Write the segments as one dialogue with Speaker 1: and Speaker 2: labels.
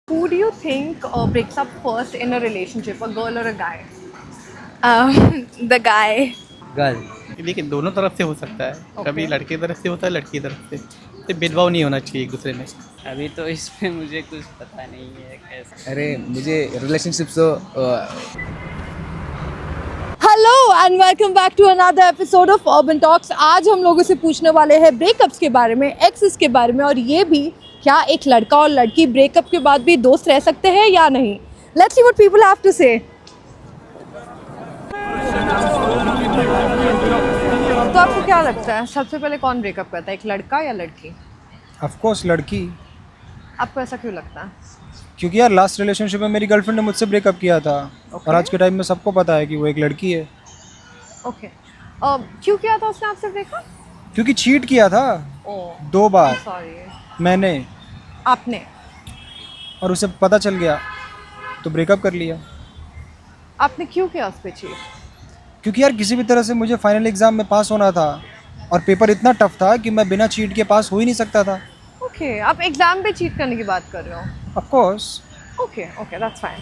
Speaker 1: Who do you think breaks up first in a relationship, a girl or a guy?
Speaker 2: The guy.
Speaker 3: Girl.
Speaker 4: देखिए दोनों तरफ से हो सकता है कभी
Speaker 1: Okay.
Speaker 4: लड़के की तरफ से होता है लड़की की तरफ से तो भेदभाव नहीं होना चाहिए एक दूसरे में।
Speaker 3: अभी तो इसमें मुझे कुछ पता नहीं है कैसे।
Speaker 5: अरे मुझे रिलेशनशिप तो
Speaker 1: hello and welcome back to another episode of urban talks. आज हम लोगों से पूछने वाले हैं ब्रेकअप्स के बारे में, एक्सेस के बारे में, और ये भी क्या एक लड़का और लड़की ब्रेकअप के बाद भी दोस्त रह सकते हैं या नहीं। Let's see what people have to say. तो आपको क्या लगता है सबसे पहले कौन ब्रेकअप करता है, एक लड़का या लड़की?
Speaker 6: ऑफ कोर्स लड़की।
Speaker 1: आपको ऐसा क्यों लगता है?
Speaker 6: क्योंकि यार लास्ट रिलेशनशिप में मेरी गर्लफ्रेंड ने मुझसे ब्रेकअप किया था। और आज के टाइम में सबको पता है कि वो एक लड़की है।
Speaker 1: ओके क्यों किया था उसने आपसे ब्रेकअप?
Speaker 6: क्योंकि चीट किया था
Speaker 1: ओह
Speaker 6: 2 बार
Speaker 1: सॉरी।
Speaker 6: मैंने,
Speaker 1: आपने?
Speaker 6: और उसे पता चल गया तो ब्रेकअप कर लिया।
Speaker 1: आपने क्यों किया उस पे चीट?
Speaker 6: क्योंकि यार किसी भी तरह से मुझे फाइनल एग्ज़ाम में पास होना था और पेपर इतना टफ था कि मैं बिना चीट के पास हो ही नहीं सकता था।
Speaker 1: ओके आप एग्जाम पे चीट करने की बात कर रहे हो?
Speaker 6: Of course.
Speaker 1: Okay okay that's fine.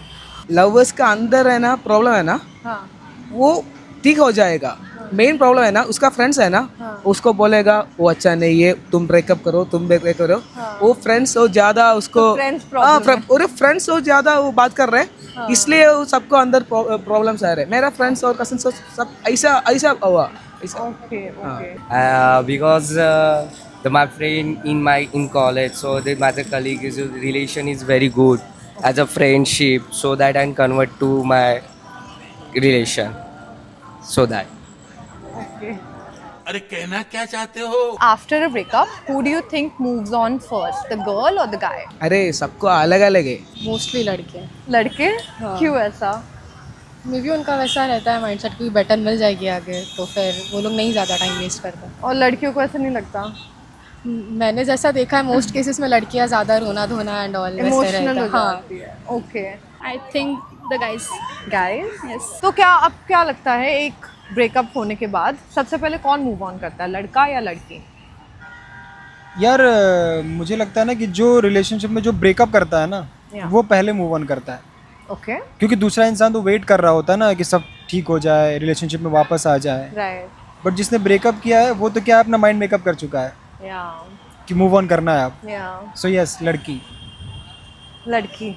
Speaker 5: Lovers का अंदर है ना प्रॉब्लम है ना,
Speaker 1: हाँ
Speaker 5: वो ठीक हो जाएगा। मेन प्रॉब्लम है ना उसका फ्रेंड्स है ना, उसको बोलेगा वो अच्छा नहीं है, तुम ब्रेकअप करो, तुम ब्रेकअप करो। वो फ्रेंड्स वो ज्यादा उसको
Speaker 1: friends problem है।
Speaker 5: और फ्रेंड्स वो ज्यादा वो बात कर रहे हैं, इसलिए वो सबको अंदर प्रॉब्लम्स आ रहे हैं। मेरा फ्रेंड्स और कजिन्स सब ऐसा ऐसा हुआ ऐसा।
Speaker 1: Okay okay
Speaker 3: Because my friend in college, so that my colleague is relation is very good as a friendship, so that I can convert to my relation, so that.
Speaker 1: Okay.
Speaker 7: अरे कहना क्या चाहते हो?
Speaker 1: After a breakup who do you think moves on first, the girl और the guy?
Speaker 5: अरे सबको अलग अलग है।
Speaker 2: मोस्टली लड़के।
Speaker 1: लड़के? क्यों ऐसा?
Speaker 2: मे बी उनका वैसा रहता है माइंडसेट, कोई बेटर मिल जाएगी आगे तो फिर वो लोग नहीं ज़्यादा टाइम वेस्ट करते।
Speaker 1: और लड़कियों को ऐसा नहीं लगता?
Speaker 2: मैंने जैसा देखा है मोस्ट केसेस में लड़कियां ज़्यादा रोना धोना एंड ऑल वैसे
Speaker 1: इमोशनल
Speaker 2: रहता
Speaker 1: हो
Speaker 2: है। हाँ,
Speaker 1: जाती है। Okay
Speaker 8: I think the guys.
Speaker 1: Guys
Speaker 8: Yes.
Speaker 1: तो क्या अब क्या लगता है एक ब्रेकअप होने के बाद सबसे पहले कौन मूव ऑन करता है, लड़का या लड़की?
Speaker 6: यार मुझे लगता है ना कि जो रिलेशनशिप में जो ब्रेकअप करता है ना
Speaker 1: Yeah.
Speaker 6: वो पहले मूव ऑन करता है।
Speaker 1: ओके
Speaker 6: क्योंकि दूसरा इंसान तो वेट कर रहा होता है ना कि सब ठीक हो जाए, रिलेशनशिप में वापस आ जाए।
Speaker 1: राइट
Speaker 6: बट जिसने ब्रेकअप किया है वो तो क्या अपना माइंड मेकअप कर चुका है
Speaker 1: या
Speaker 6: कि मूव ऑन करना है अब।
Speaker 1: या
Speaker 6: सो यस लड़की।
Speaker 1: लड़की।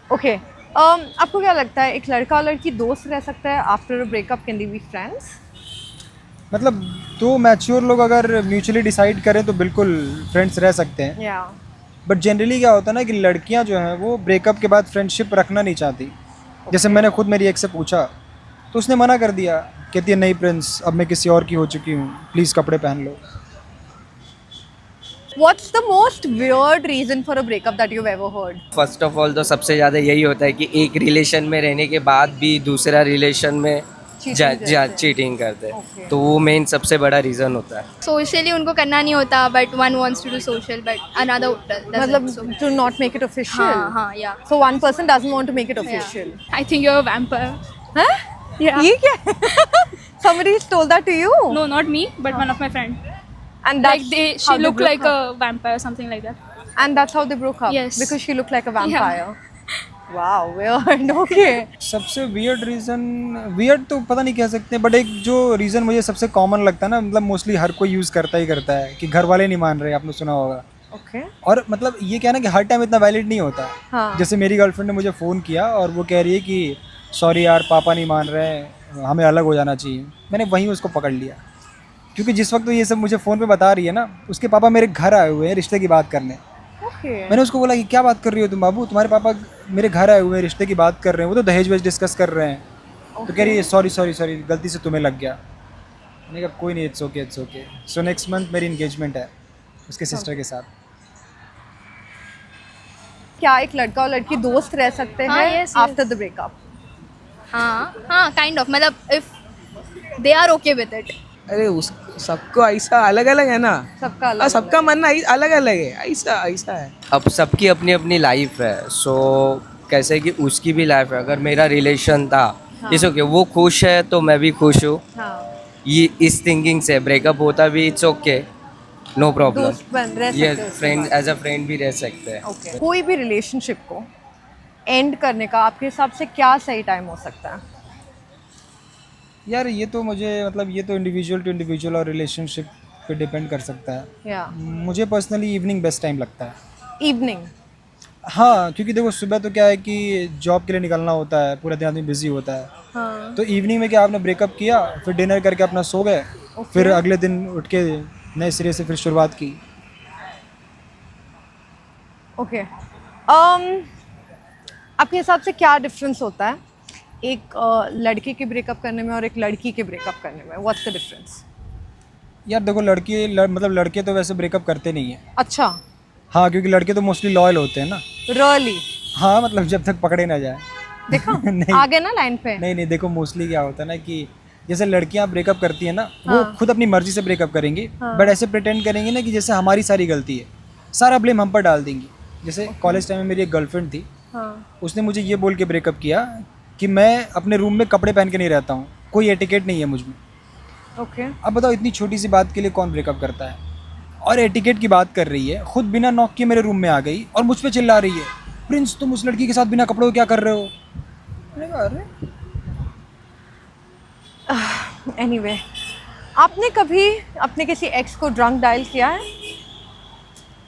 Speaker 1: ओके आपको क्या लगता है एक लड़का और लड़की दोस्त रह सकता है after a breakup? Can they be friends?
Speaker 6: मतलब 2 मैच्योर लोग अगर म्यूचुअली डिसाइड करें तो बिल्कुल फ्रेंड्स रह सकते हैं।
Speaker 1: या
Speaker 6: बट जनरली क्या होता है ना कि लड़कियां जो हैं वो ब्रेकअप के बाद फ्रेंडशिप रखना नहीं चाहती। जैसे मैंने खुद मेरी एक से पूछा तो उसने मना कर दिया, कहती है नहीं प्रिंस अब मैं किसी और की हो चुकी हूँ, प्लीज़ कपड़े पहन लो।
Speaker 1: What's the most weird reason for a breakup that you ever heard?
Speaker 3: First of all तो सबसे ज़्यादा यही होता है कि एक रिलेशन में रहने के बाद भी दूसरा रिलेशन में चीटिंग करते हैं,
Speaker 1: Okay.
Speaker 3: तो वो मेन सबसे बड़ा रीज़न होता है।
Speaker 8: सोशली उनको करना नहीं होता but one wants to do social but another
Speaker 1: मतलब to not make it official?
Speaker 8: हाँ हाँ या
Speaker 1: so one person doesn't want to make it official?
Speaker 8: I think you are a vampire.
Speaker 1: हैं?
Speaker 8: या
Speaker 1: ये क्या? somebody told that to you?
Speaker 8: No not me but one of my friend
Speaker 1: And
Speaker 8: like
Speaker 1: that's
Speaker 8: they
Speaker 1: how
Speaker 8: she
Speaker 1: they
Speaker 8: look
Speaker 1: broke
Speaker 8: like
Speaker 1: up.
Speaker 8: A vampire something like that.
Speaker 1: And that's how they broke up?
Speaker 8: Yes.
Speaker 1: Because she looked like a vampire? Wow, weird. Okay.
Speaker 6: सबसे weird reason, weird तो पता नहीं कह सकते, but एक जो reason मुझे सबसे कॉमन लगता है ना, मतलब मोस्टली हर कोई यूज़ करता ही करता है कि घर वाले नहीं मान रहे, आपने सुना होगा।
Speaker 1: Okay.
Speaker 6: और मतलब ये क्या है ना कि हर टाइम इतना वैलिड नहीं होता।
Speaker 1: हाँ.
Speaker 6: जैसे मेरी गर्लफ्रेंड ने मुझे फ़ोन किया और वो कह रही है कि सॉरी यार पापा नहीं मान रहे हैं, हमें अलग हो जाना चाहिए। मैंने वहीं उसको पकड़ लिया, क्योंकि जिस वक्त वो ये सब मुझे फ़ोन पे बता रही है ना, उसके पापा मेरे घर आए हुए हैं रिश्ते की बात करने।
Speaker 1: Okay.
Speaker 6: मैंने उसको बोला कि क्या बात कर रही हो तुम बाबू, तुम्हारे पापा मेरे घर आए हुए हैं, रिश्ते की बात कर रहे हैं, वो तो दहेज वहेज डिस्कस कर रहे हैं। तो कह रही है सॉरी सॉरी सॉरी गलती से तुम्हें लग गया। मैंने कहा कोई नहीं, it's okay it's okay. So next month मेरी इंगेजमेंट है उसके सिस्टर के साथ।
Speaker 1: क्या एक लड़का और लड़की दोस्त रह सकते
Speaker 8: हाँ,
Speaker 1: हैं
Speaker 8: yes, yes.
Speaker 1: After the breakup?
Speaker 8: हाँ हाँ काइंड ऑफ, मतलब if they are okay with it.
Speaker 5: अरे उस सबको ऐसा अलग अलग है ना,
Speaker 1: सबका अलग
Speaker 5: सबका मानना अलग अलग है, ऐसा ऐसा है।
Speaker 3: अब सबकी अपनी अपनी लाइफ है, सो कैसे कि उसकी भी लाइफ है। अगर मेरा रिलेशन था इट्स ओके, वो खुश है तो मैं भी खुश हूँ।
Speaker 1: हाँ
Speaker 3: ये इस थिंकिंग से ब्रेकअप होता भी इट्स ओके, नो प्रॉब्लम।
Speaker 1: दोस्त बन रह सकते
Speaker 3: ये
Speaker 1: हो उसके
Speaker 3: फ्रेंड
Speaker 1: बाद।
Speaker 3: एज अ फ्रेंड भी रह सकते हैं।
Speaker 1: ओके, कोई भी रिलेशनशिप को एंड करने का आपके हिसाब से क्या सही टाइम हो सकता है?
Speaker 6: यार ये तो मुझे मतलब ये तो इंडिविजुअल टू इंडिविजुअल और रिलेशनशिप पे डिपेंड कर सकता है।
Speaker 1: या
Speaker 6: मुझे पर्सनली इवनिंग बेस्ट टाइम लगता है।
Speaker 1: इवनिंग।
Speaker 6: हाँ, क्योंकि देखो सुबह तो क्या है कि जॉब के लिए निकलना होता है, पूरा दिन आदमी बिजी होता है।
Speaker 1: हाँ,
Speaker 6: तो इवनिंग में क्या आपने ब्रेकअप किया, फिर डिनर करके अपना सो गए, फिर अगले दिन उठ के नए सिरे से फिर शुरुआत की।
Speaker 1: ओके। आपके हिसाब से क्या डिफरेंस होता है एक लड़के के ब्रेकअप करने में और एक लड़की के ब्रेकअप करने में? What's the difference?
Speaker 6: यार देखो मतलब लड़के तो वैसे ब्रेकअप करते नहीं हैं।
Speaker 1: अच्छा,
Speaker 6: हाँ, क्योंकि लड़के तो मोस्टली लॉयल होते हैं ना।
Speaker 1: रियली?
Speaker 6: हाँ, मतलब जब तक पकड़े ना जाए।
Speaker 1: देखो
Speaker 6: नहीं।
Speaker 1: आगे ना लाइन पे।
Speaker 6: नहीं देखो मोस्टली क्या होता है ना कि जैसे लड़कियां ब्रेकअप करती हैं ना, वो खुद अपनी मर्जी से ब्रेकअप करेंगी, बट ऐसे प्रिटेंड करेंगे ना कि जैसे हमारी सारी गलती है, सारा ब्लेम हम पर डाल देंगी। जैसे कॉलेज टाइम में मेरी एक गर्लफ्रेंड थी,
Speaker 1: हाँ,
Speaker 6: उसने मुझे ये बोल के ब्रेकअप किया कि मैं अपने रूम में कपड़े पहन के नहीं रहता हूँ, कोई एटिकेट नहीं है मुझ में।
Speaker 1: ओके।
Speaker 6: अब बताओ इतनी छोटी सी बात के लिए कौन ब्रेकअप करता है? और एटिकेट की बात कर रही है, खुद बिना नॉक के मेरे रूम में आ गई और मुझ पे चिल्ला रही है, प्रिंस तुम उस लड़की के साथ बिना कपड़ों के क्या कर रहे हो? मैंने कहा अरे
Speaker 1: एनीवे, आपने कभी अपने किसी एक्स को ड्रंक डायल किया है?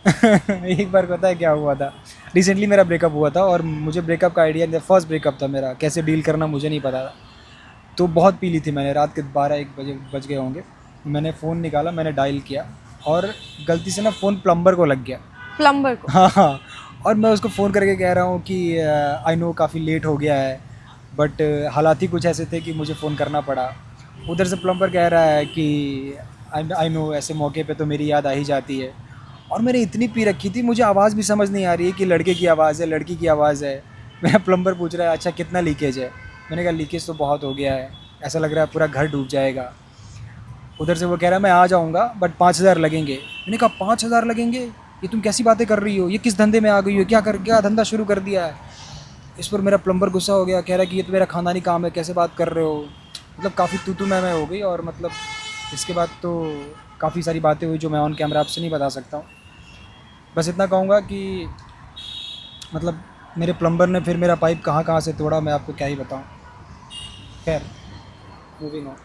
Speaker 6: एक बार पता है क्या हुआ था, रिसेंटली मेरा ब्रेकअप हुआ था और मुझे ब्रेकअप का आइडिया, फर्स्ट ब्रेकअप था मेरा, कैसे डील करना मुझे नहीं पता था। तो बहुत पी ली थी मैंने, रात के 12-1 बजे बज गए होंगे। मैंने फ़ोन निकाला, मैंने डायल किया और गलती से ना फ़ोन प्लम्बर को लग गया।
Speaker 1: प्लम्बर को?
Speaker 6: हाँ, और मैं उसको फ़ोन करके कह रहा हूँ कि आई नो काफ़ी लेट हो गया है, बट हालात ही कुछ ऐसे थे कि मुझे फ़ोन करना पड़ा। उधर से प्लम्बर कह रहा है कि आई नो ऐसे मौके पे तो मेरी याद आ ही जाती है। और मैंने इतनी पी रखी थी, मुझे आवाज़ भी समझ नहीं आ रही है कि लड़के की आवाज़ है लड़की की आवाज़ है। मेरा प्लम्बर पूछ रहा है अच्छा कितना लीकेज है? मैंने कहा लीकेज तो बहुत हो गया है, ऐसा लग रहा है पूरा घर डूब जाएगा। उधर से वो कह रहा है मैं आ जाऊँगा बट 5,000 लगेंगे। मैंने कहा 5,000 लगेंगे? ये तुम कैसी बातें कर रही हो, ये किस धंधे में आ गई हो, क्या धंधा शुरू कर दिया है? इस पर मेरा प्लम्बर गुस्सा हो गया, कह रहा है कि ये तो मेरा खानदानी काम है, कैसे बात कर रहे हो? मतलब काफ़ी तू मैं हो गई। और मतलब इसके बाद तो काफ़ी सारी बातें हुई जो मैं ऑन कैमरा आपसे नहीं बता सकता हूँ। बस इतना कहूँगा कि मतलब मेरे प्लम्बर ने फिर मेरा पाइप कहाँ से तोड़ा, मैं आपको क्या ही बताऊँ। खैर, मूविंग ऑन।